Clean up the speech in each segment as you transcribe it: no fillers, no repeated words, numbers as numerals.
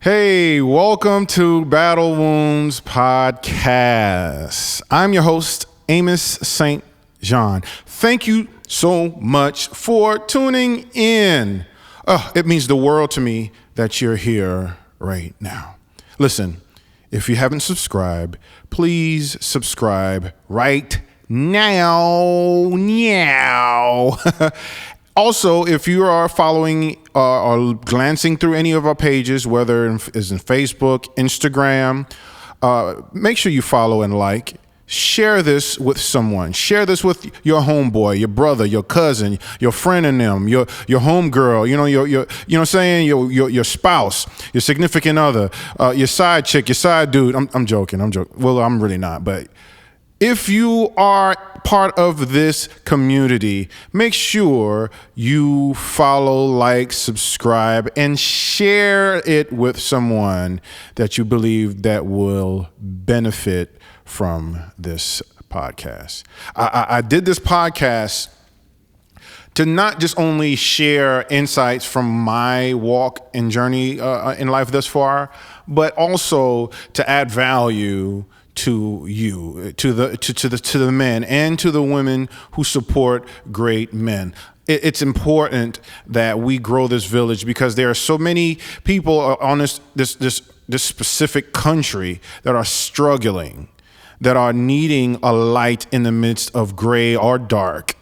Hey, welcome to Battle Wounds Podcast. I'm your host, Amos St. John. Thank you so much for tuning in. It means the world to me that you're here right now. Listen, if you haven't subscribed, please subscribe right now. Also, if you are following or glancing through any of our pages, whether it's in Facebook, Instagram, make sure you follow and like. Share this with someone. Share this with your homeboy, your brother, your cousin, your friend and them, your homegirl, your spouse, your significant other, your side chick, your side dude. I'm joking. Well, I'm really not, but if you are part of this community, make sure you follow, like, subscribe, and share it with someone that you believe that will benefit from this podcast. I did this podcast to not just only share insights from my walk and journey in life thus far, but also to add value to you, to the men and to the women who support great men. It's important that we grow this village because there are so many people on this specific country that are struggling, that are needing a light in the midst of gray or dark.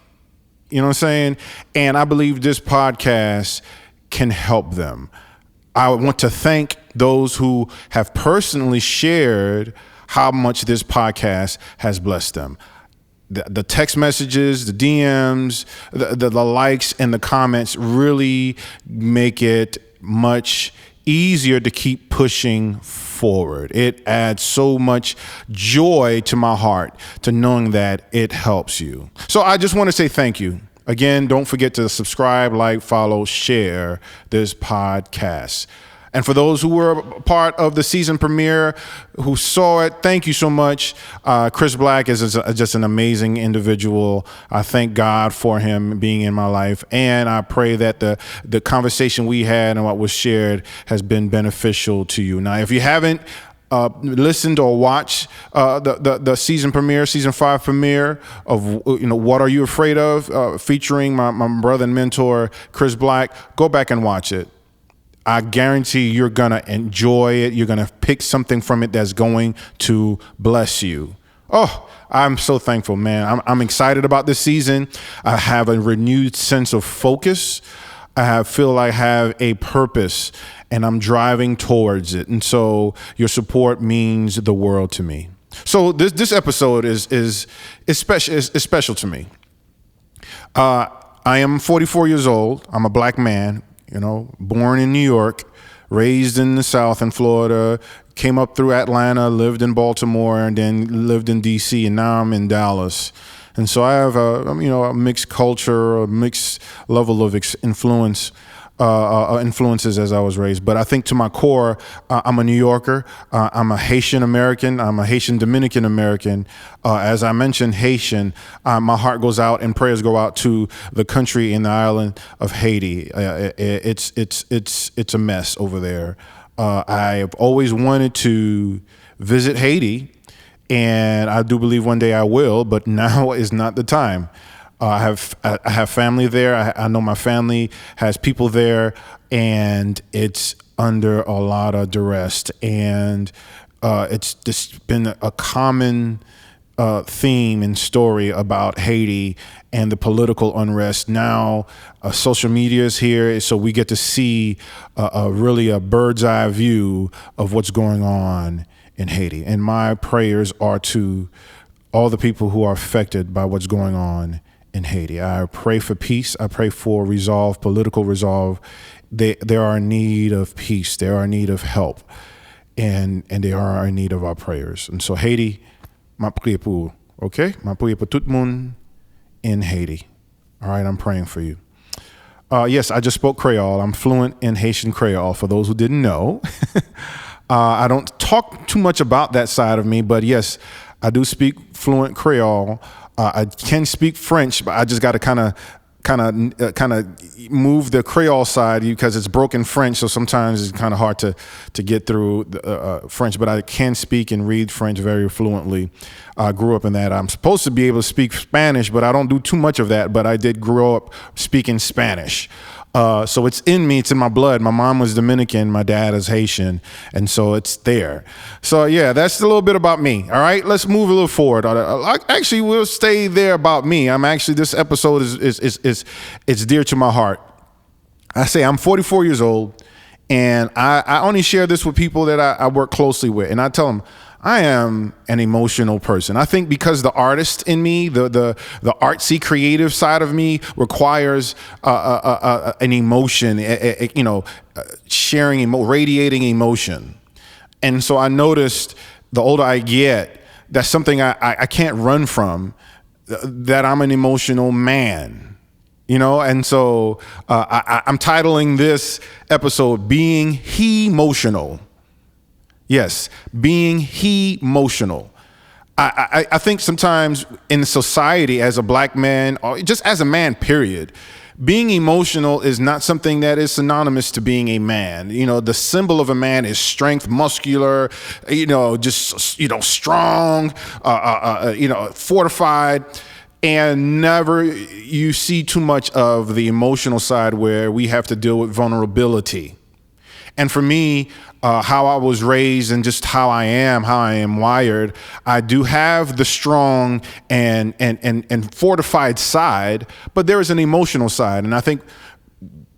You know what I'm saying? And I believe this podcast can help them. I want to thank those who have personally shared how much this podcast has blessed them. The text messages, the DMs, the likes, and the comments really make it much easier to keep pushing forward. It adds so much joy to my heart to knowing that it helps you. So I just want to say thank you. Again, don't forget to subscribe, like, follow, share this podcast. And for those who were part of the season premiere, who saw it, thank you so much. Chris Black is just an amazing individual. I thank God for him being in my life. And I pray that the conversation we had and what was shared has been beneficial to you. Now, if you haven't listened or watched the season 5 premiere of What Are You Afraid Of, featuring my brother and mentor, Chris Black, go back and watch it. I guarantee you're going to enjoy it. You're going to pick something from it that's going to bless you. Oh, I'm so thankful, man. I'm excited about this season. I have a renewed sense of focus. Feel like I have a purpose, and I'm driving towards it. And so your support means the world to me. So this episode is special to me. I am 44 years old. I'm a black man. Born in New York, raised in the South in Florida, came up through Atlanta, lived in Baltimore, and then lived in DC, and now I'm in Dallas. And so I have a mixed culture, a mixed level of influences as I was raised. But I think to my core, I'm a New Yorker. I'm a Haitian American. I'm a Haitian Dominican American. As I mentioned, Haitian. My heart goes out and prayers go out to the country and the island of Haiti. It's a mess over there. I've always wanted to visit Haiti, and I do believe one day I will. But now is not the time. I have family there. I know my family has people there, and it's under a lot of duress. And it's just been a common theme and story about Haiti and the political unrest. Now, social media is here, so we get to see really a bird's eye view of what's going on in Haiti. And my prayers are to all the people who are affected by what's going on in Haiti. I pray for peace. I pray for resolve, political resolve. They are in need of peace. They are in need of help, and they are in need of our prayers. And so Haiti, ma priye pour, okay? Ma priye pour tout le monde in Haiti. All right, I'm praying for you. Yes, I just spoke Creole. I'm fluent in Haitian Creole, for those who didn't know. I don't talk too much about that side of me, but yes, I do speak fluent Creole. I can speak French, but I just got to kind of kind of move the Creole side because it's broken French, so sometimes it's kind of hard to get through French. But I can speak and read French very fluently. I grew up in that. I'm supposed to be able to speak Spanish, but I don't do too much of that. But I did grow up speaking Spanish. So it's in me, it's in my blood. My mom was Dominican, my dad is Haitian, and so it's there. So yeah, that's a little bit about me. All right, let's move a little forward. Actually, we'll stay there about me. This episode is dear to my heart. I say I'm 44 years old, and I only share this with people that I work closely with, and I tell them, I am an emotional person. I think because the artist in me, the artsy creative side of me requires an emotion, radiating emotion. And so I noticed the older I get, that's something I can't run from, that I'm an emotional man. And so I'm titling this episode, Being HE-motional. Yes, being HE-motional. I think sometimes in society as a black man, or just as a man, period, being emotional is not something that is synonymous to being a man. The symbol of a man is strength, muscular, strong, fortified. And never you see too much of the emotional side where we have to deal with vulnerability. And for me, how I was raised and just how I am wired, I do have the strong and fortified side, but there is an emotional side. And I think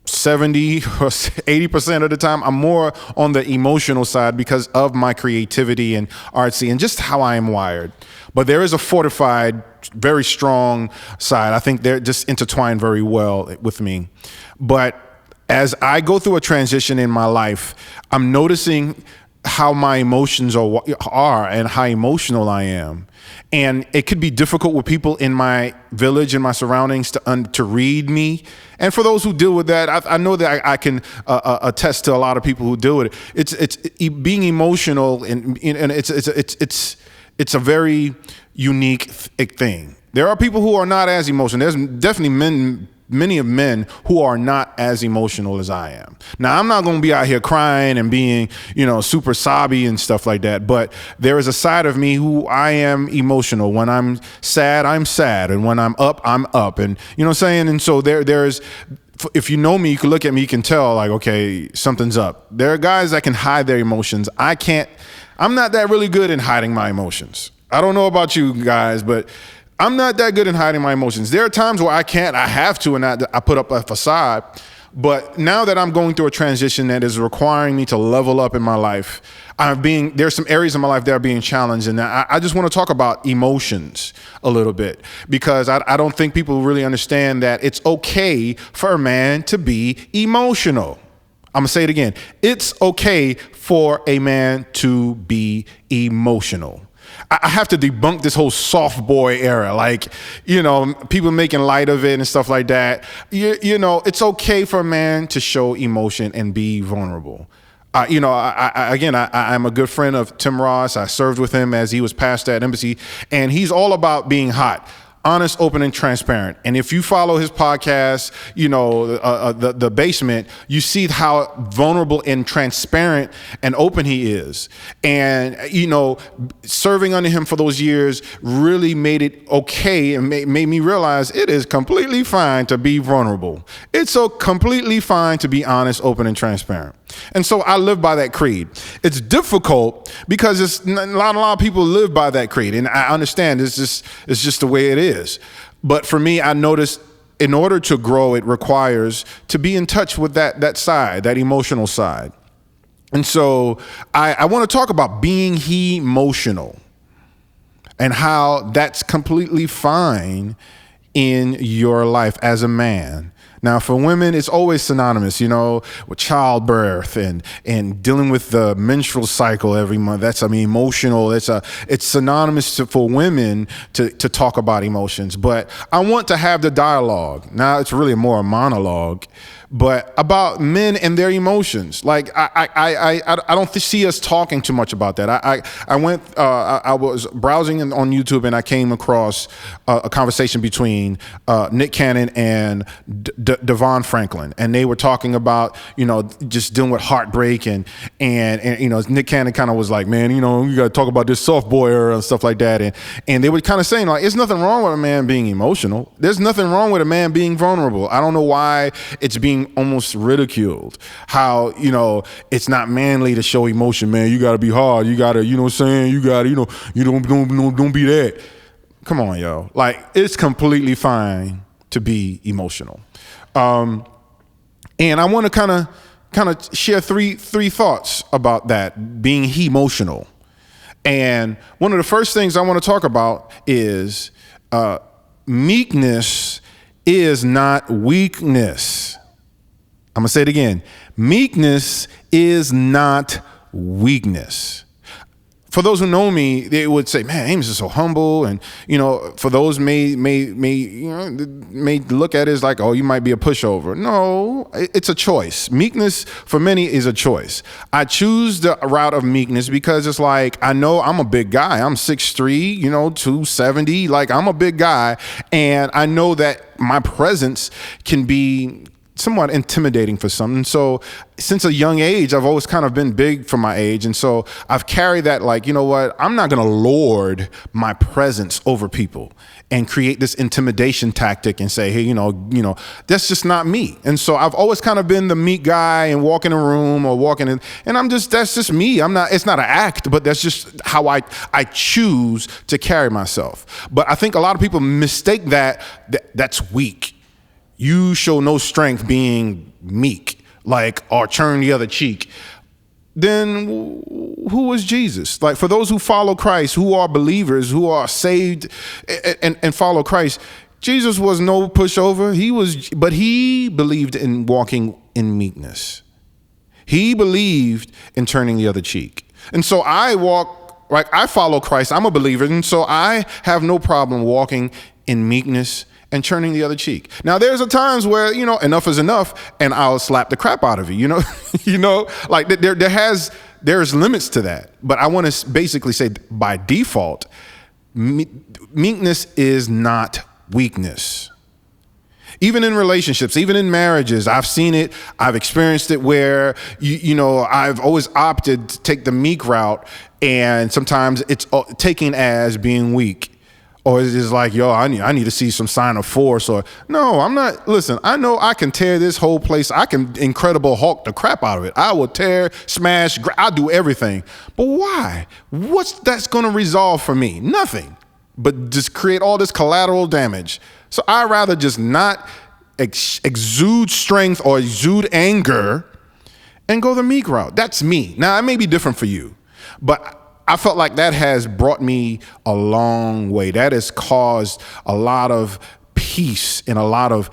70 or 80% of the time, I'm more on the emotional side because of my creativity and artsy and just how I am wired. But there is a fortified, very strong side. I think they're just intertwined very well with me. But as I go through a transition in my life, I'm noticing how my emotions are and how emotional I am. And it could be difficult with people in my village and my surroundings to read me. And for those who deal with that, I know that I can attest to a lot of people who deal with it. It's being emotional, and it's a very unique thing. There are people who are not as emotional. There's definitely many men who are not as emotional as I am. Now, I'm not going to be out here crying and being, super sobby and stuff like that. But there is a side of me who I am emotional. When I'm sad, I'm sad. And when I'm up, I'm up. And you know what I'm saying? And so there's, if you know me, you can look at me, you can tell like, okay, something's up. There are guys that can hide their emotions. I'm not that really good in hiding my emotions. I don't know about you guys, but I'm not that good in hiding my emotions. There are times where I can't, I have to, and I put up a facade. But now that I'm going through a transition that is requiring me to level up in my life, there's some areas in my life that are being challenged. And I just want to talk about emotions a little bit, because I don't think people really understand that it's okay for a man to be emotional. I'm going to say it again. It's okay for a man to be emotional. I have to debunk this whole soft boy era, like, people making light of it and stuff like that. It's okay for a man to show emotion and be vulnerable. I'm a good friend of Tim Ross. I served with him as he was pastor at Embassy, and he's all about being hot. Honest, open, and transparent. And if you follow his podcast, the basement, you see how vulnerable and transparent and open he is. And, serving under him for those years really made it okay and made me realize it is completely fine to be vulnerable. It's so completely fine to be honest, open, and transparent. And so I live by that creed. It's difficult because a lot of people live by that creed, and I understand it's just the way it is. But for me, I noticed in order to grow, it requires to be in touch with that side, that emotional side. And so I want to talk about being HE-motional and how that's completely fine in your life as a man. Now, for women, it's always synonymous, with childbirth and dealing with the menstrual cycle every month. That's, emotional. It's synonymous for women to talk about emotions. But I want to have the dialogue. Now, it's really more a monologue. but about men and their emotions. Like I don't see us talking too much about that. I was browsing on YouTube and I came across a conversation between Nick Cannon and Devon Franklin, and they were talking about, you know, just dealing with heartbreak and you know, Nick Cannon kind of was like, man, you know, you got to talk about this soft boy era and stuff like that, and they were kind of saying like, there's nothing wrong with a man being emotional. There's nothing wrong with a man being vulnerable. I don't know why it's being almost ridiculed. How, you know, it's not manly to show emotion, man. You got to be hard. You got to, you know what I'm saying? You got to, you know, you don't be that. Come on, yo. Like, it's completely fine to be emotional. And I want to kind of share three thoughts about that, being he-motional. And one of the first things I want to talk about is meekness is not weakness. I'm going to say it again. Meekness is not weakness. For those who know me, they would say, man, Amos is so humble. And, you know, for those may look at it as like, oh, you might be a pushover. No, it's a choice. Meekness for many is a choice. I choose the route of meekness because it's like, I know I'm a big guy. I'm 6'3", you know, 270. Like, I'm a big guy. And I know that my presence can be somewhat intimidating for some. And so since a young age, I've always kind of been big for my age. And so I've carried that, like, you know what, I'm not going to lord my presence over people and create this intimidation tactic and say, hey, you know, that's just not me. And so I've always kind of been the meek guy and walk in a room or walking in, and that's just me. It's not an act, but that's just how I choose to carry myself. But I think a lot of people mistake that's weak. You show no strength being meek, like, or turn the other cheek. Then who was Jesus? Like, for those who follow Christ, who are believers, who are saved and follow Christ, Jesus was no pushover. But he believed in walking in meekness. He believed in turning the other cheek. And so I follow Christ. I'm a believer. And so I have no problem walking in meekness and turning the other cheek. Now, there's times where, you know, enough is enough, and I'll slap the crap out of you. You know, like there's limits to that. But I want to basically say, by default, meekness is not weakness. Even in relationships, even in marriages, I've seen it. I've experienced it where, you know, I've always opted to take the meek route, and sometimes it's taken as being weak. Or it's just like, yo, I need to see some sign of force. Or, no, I'm not. Listen, I know I can tear this whole place. I can Incredible Hulk the crap out of it. I will tear, smash, I'll do everything. But why? What's that's going to resolve for me? Nothing. But just create all this collateral damage. So I'd rather just not exude strength or exude anger and go the meek route. That's me. Now, it may be different for you, but I felt like that has brought me a long way. That has caused a lot of peace and a lot of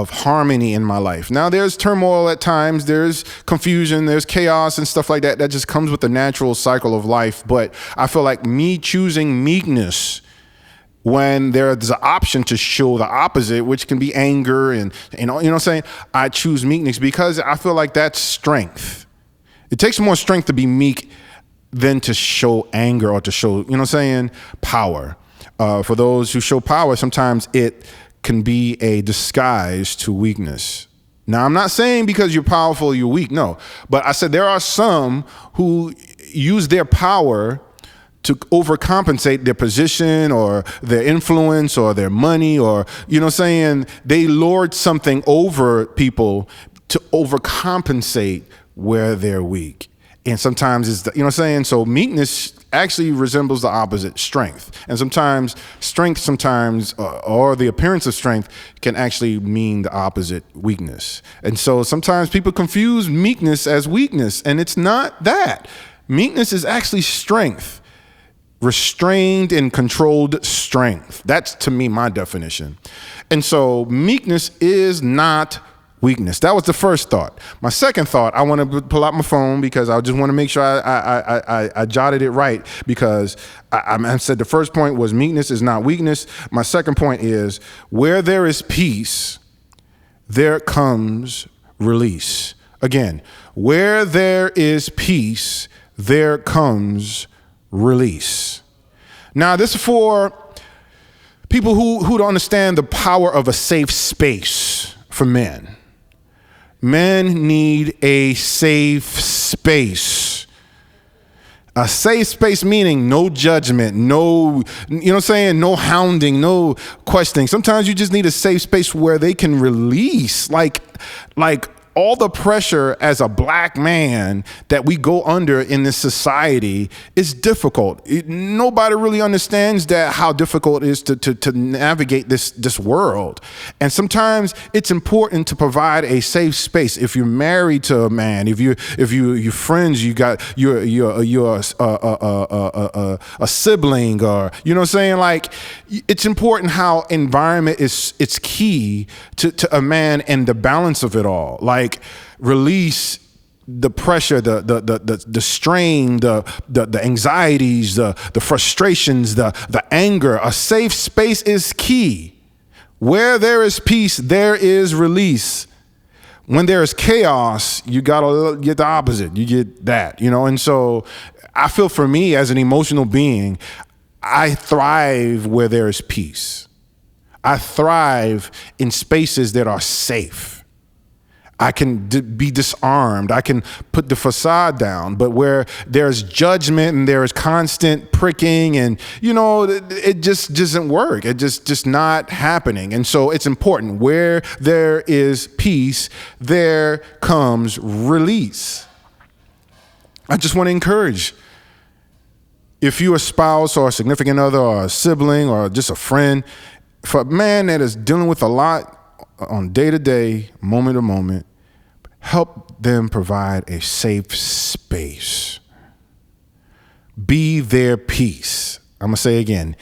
harmony in my life. Now, there's turmoil at times, there's confusion, there's chaos and stuff like that. That just comes with the natural cycle of life. But I feel like me choosing meekness when there's an option to show the opposite, which can be anger and you know what I'm saying? I choose meekness because I feel like that's strength. It takes more strength to be meek than to show anger or to show, you know what I'm saying, power. For those who show power, sometimes it can be a disguise to weakness. Now, I'm not saying because you're powerful, you're weak. No, but I said there are some who use their power to overcompensate their position or their influence or their money, or, you know what I'm saying, they lord something over people to overcompensate where they're weak. And sometimes it's, you know what I'm saying? So meekness actually resembles the opposite, strength. And sometimes strength or the appearance of strength can actually mean the opposite, weakness. And so sometimes people confuse meekness as weakness, and it's not that. Meekness is actually strength, restrained and controlled strength. That's, to me, my definition. And so meekness is not weakness. That was the first thought. My second thought, I want to pull out my phone because I just want to make sure I jotted it right, because I said the first point was meekness is not weakness. My second point is, where there is peace, there comes release. Again, where there is peace, there comes release. Now, this is for people who don't understand the power of a safe space for men. Men need a safe space. A safe space meaning no judgment, no, you know what I'm saying? No hounding, no questioning. Sometimes you just need a safe space where they can release, like all the pressure as a black man that we go under in this society is difficult. Nobody really understands that, how difficult it is to navigate this world. And sometimes it's important to provide a safe space. If you're married to a man, if you're friends, you're a sibling, or you know what I'm saying? Like, it's important how environment it's key to a man and the balance of it all. Like, release the pressure, the strain, the anxieties, the frustrations, the anger. A safe space is key. Where there is peace, there is release. When there is chaos, you gotta get the opposite. You get that, you know? And so I feel, for me as an emotional being, I thrive where there is peace. I thrive in spaces that are safe. I can be disarmed. I can put the facade down. But where there's judgment and there is constant pricking, and, you know, it just doesn't work. It just not happening. And so it's important. Where there is peace, there comes release. I just want to encourage, if you're a spouse or a significant other or a sibling or just a friend, for a man that is dealing with a lot on day to day, moment to moment, help them provide a safe space. Be their peace. I'm going to say again,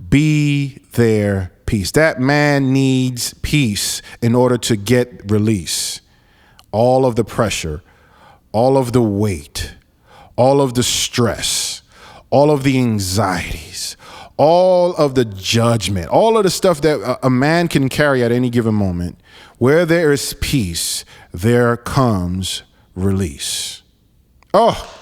be their peace. That man needs peace in order to get release. All of the pressure, all of the weight, all of the stress, all of the anxieties, all of the judgment, all of the stuff that a man can carry at any given moment. Where there is peace, there comes release. Oh,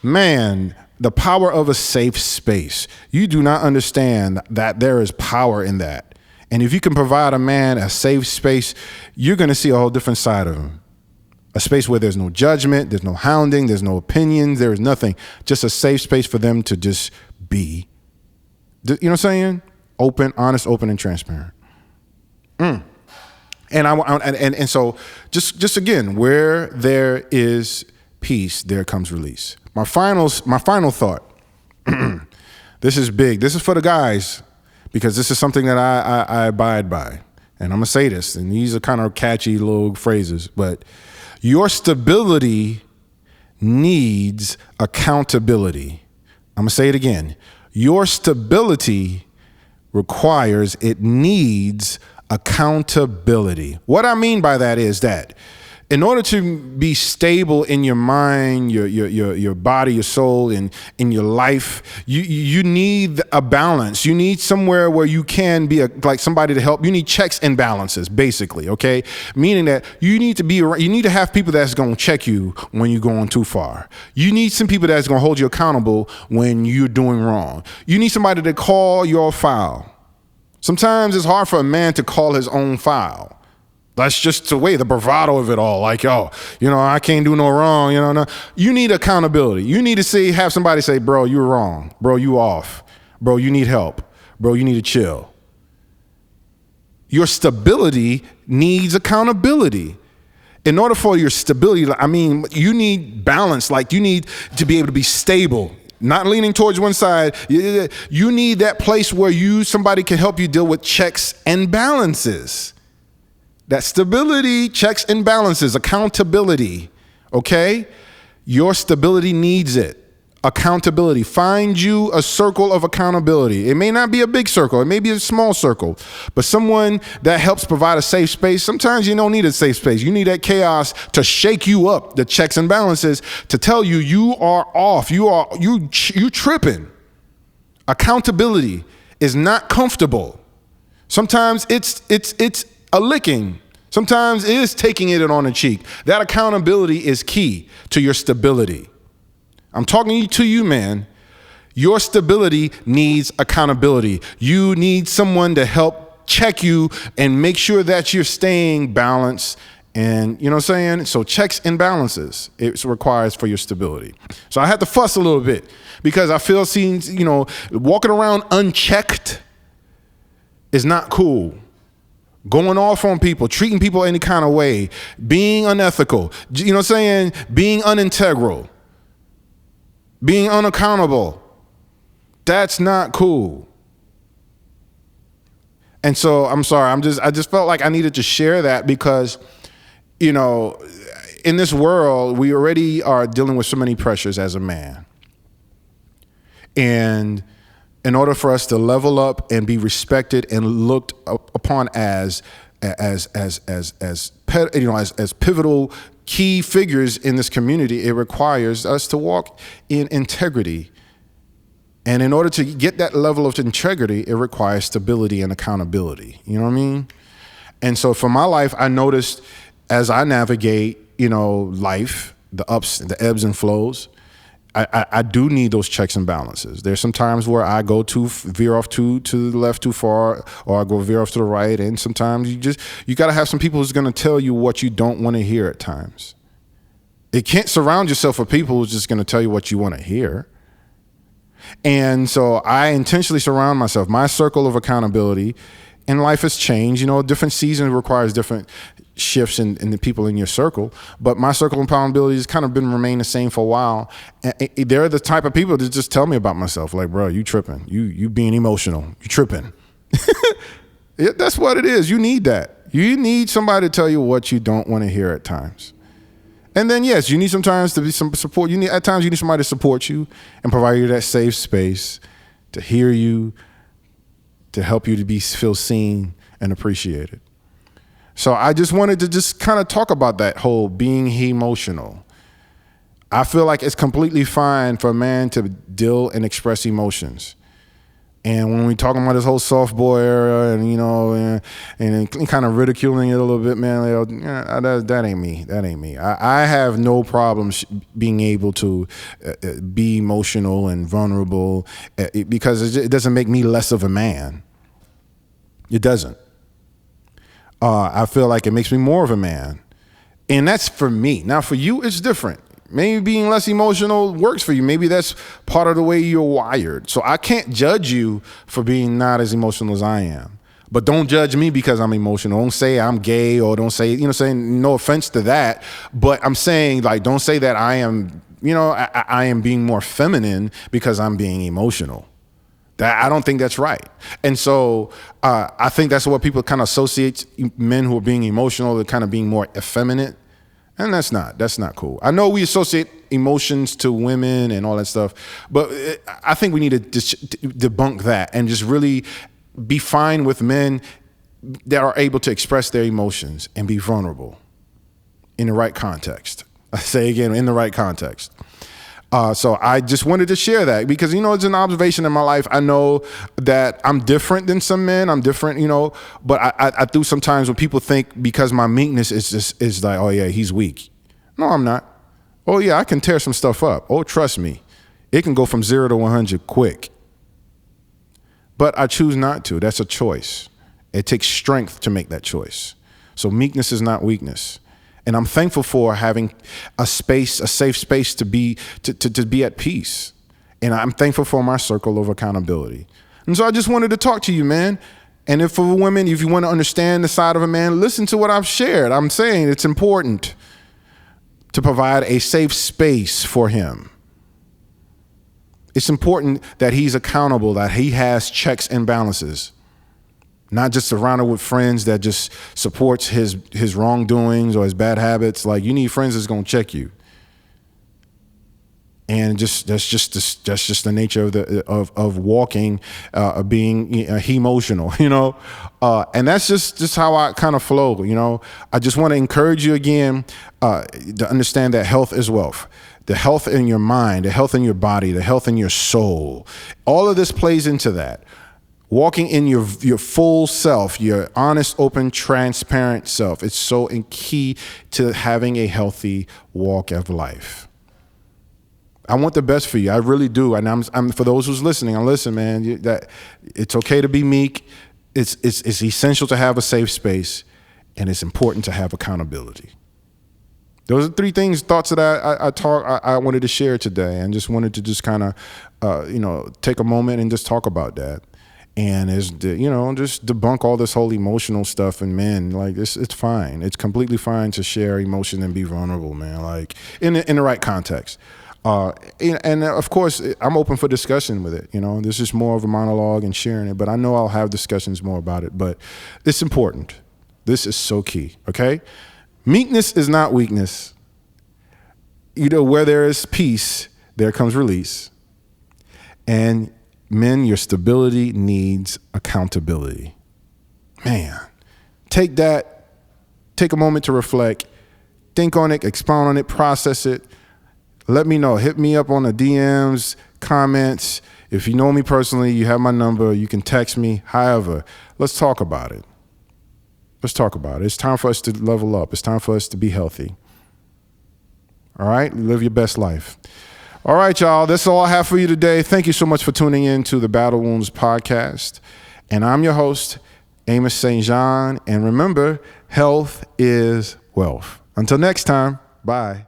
man, the power of a safe space. You do not understand that there is power in that. And if you can provide a man a safe space, you're going to see a whole different side of him. A space where there's no judgment, there's no hounding, there's no opinions, there is nothing. Just a safe space for them to just be. You know what I'm saying? Open, honest, open, and transparent. And so just again, where there is peace, there comes release. My final thought. This is big. This is for the guys, because this is something that I abide by. And I'm gonna say this, and these are kind of catchy little phrases, but your stability needs accountability. I'm gonna say it again. Your stability needs accountability. What I mean by that is that in order to be stable in your mind, your body, your soul, and in your life, you need a balance. You need somewhere where you can be like somebody to help. You need checks and balances, basically. Okay, meaning that you need to have people that's going to check you when you're going too far. You need some people that's going to hold you accountable when you're doing wrong. You need somebody to call your foul. Sometimes it's hard for a man to call his own foul. That's just the way, the bravado of it all. Like, yo, you know, I can't do no wrong. You know, no. You need accountability. You need to have somebody say, bro, you're wrong. Bro, you off. Bro, you need help. Bro, you need to chill. Your stability needs accountability. In order for your stability, I mean, you need balance. Like, you need to be able to be stable, not leaning towards one side. You need that place where somebody can help you deal with checks and balances. That stability, checks and balances, accountability, okay? Your stability needs it. Accountability. Find you a circle of accountability. It may not be a big circle. It may be a small circle, but someone that helps provide a safe space. Sometimes you don't need a safe space. You need that chaos to shake you up, the checks and balances, to tell you you are off. You tripping. Accountability is not comfortable. Sometimes it's a licking. Sometimes it is taking it on the cheek. That accountability is key to your stability. I'm talking to you, man. Your stability needs accountability. You need someone to help check you and make sure that you're staying balanced. And you know what I'm saying? So checks and balances, it requires for your stability. So I had to fuss a little bit because I feel walking around unchecked is not cool. Going off on people, treating people any kind of way, being unethical, you know what I'm saying? Being unintegral, being unaccountable. That's not cool. And so I'm sorry, I just felt like I needed to share that because, in this world, we already are dealing with so many pressures as a man. And in order for us to level up and be respected and looked upon as pivotal key figures in this community, it requires us to walk in integrity. And in order to get that level of integrity, it requires stability and accountability. You know what I mean? And so for my life, I noticed as I navigate, life, the ups, the ebbs and flows, I do need those checks and balances. There's some times where I go veer off to the left too far, or I go veer off to the right. And sometimes you got to have some people who's going to tell you what you don't want to hear at times. You can't surround yourself with people who's just going to tell you what you want to hear. And so I intentionally surround myself. My circle of accountability in life has changed. Different seasons requires different shifts in the people in your circle. But my circle of accountability has kind of remained the same for a while. And they're the type of people that just tell me about myself. Like, bro, you tripping. You being emotional. You tripping. That's what it is. You need that. You need somebody to tell you what you don't want to hear at times. And then, yes, you need sometimes to be some support. At times you need somebody to support you and provide you that safe space to hear you, to help you to feel seen and appreciated. So I just wanted to just kind of talk about that whole being emotional. I feel like it's completely fine for a man to deal and express emotions. And when we talking about this whole soft boy era and kind of ridiculing it a little bit, man, that ain't me. That ain't me. I have no problems being able to be emotional and vulnerable because it doesn't make me less of a man. It doesn't. I feel like it makes me more of a man. And that's for me. Now, for you, it's different. Maybe being less emotional works for you. Maybe that's part of the way you're wired. So I can't judge you for being not as emotional as I am. But don't judge me because I'm emotional. Don't say I'm gay or don't say, no offense to that. But I'm saying, don't say that I am, I am being more feminine because I'm being emotional. I don't think that's right. And so I think that's what people kind of associate men who are being emotional with kind of being more effeminate. And that's not cool. I know we associate emotions to women and all that stuff, but I think we need to debunk that and just really be fine with men that are able to express their emotions and be vulnerable in the right context. I say again, in the right context. So I just wanted to share that because, it's an observation in my life. I know that I'm different than some men. I'm different, but I do sometimes when people think because my meekness is like, oh yeah, he's weak. No, I'm not. Oh yeah, I can tear some stuff up. Oh, trust me. It can go from 0 to 100 quick. But I choose not to. That's a choice. It takes strength to make that choice. So meekness is not weakness. And I'm thankful for having a safe space to be at peace. And I'm thankful for my circle of accountability. And so I just wanted to talk to you, man. And if for women, if you want to understand the side of a man, listen to what I've shared. I'm saying it's important to provide a safe space for him. It's important that he's accountable, that he has checks and balances. Not just surrounded with friends that just supports his wrongdoings or his bad habits. Like, you need friends that's gonna check you, and that's just the nature of walking, being HE-motional, and that's just how I kind of flow. I just want to encourage you again to understand that health is wealth. The health in your mind, the health in your body, the health in your soul. All of this plays into that. walking in your full self, your honest, open, transparent self. It's so key to having a healthy walk of life. I want the best for you. I really do. And I'm for those who's listening. Listen, man. That it's okay to be meek. It's essential to have a safe space, and it's important to have accountability. Those are 3 thoughts that I wanted to share today, and just wanted to just kind of, take a moment and just talk about that. And just debunk all this whole emotional stuff. And man, like it's fine. It's completely fine to share emotion and be vulnerable, man. Like in the right context. And of course, I'm open for discussion with it. This is more of a monologue and sharing it, but I know I'll have discussions more about it. But it's important. This is so key. Okay, meekness is not weakness. Where there is peace, there comes release. And men, your stability needs accountability. Man, take a moment to reflect, think on it, expound on it, process it. Let me know. Hit me up on the DMs, comments. If you know me personally, you have my number. You can text me. However, let's talk about it. Let's talk about it. It's time for us to level up. It's time for us to be healthy. All right? Live your best life. All right, y'all. That's all I have for you today. Thank you so much for tuning in to the Battle Wounds podcast. And I'm your host, Amos St. John. And remember, health is wealth. Until next time, bye.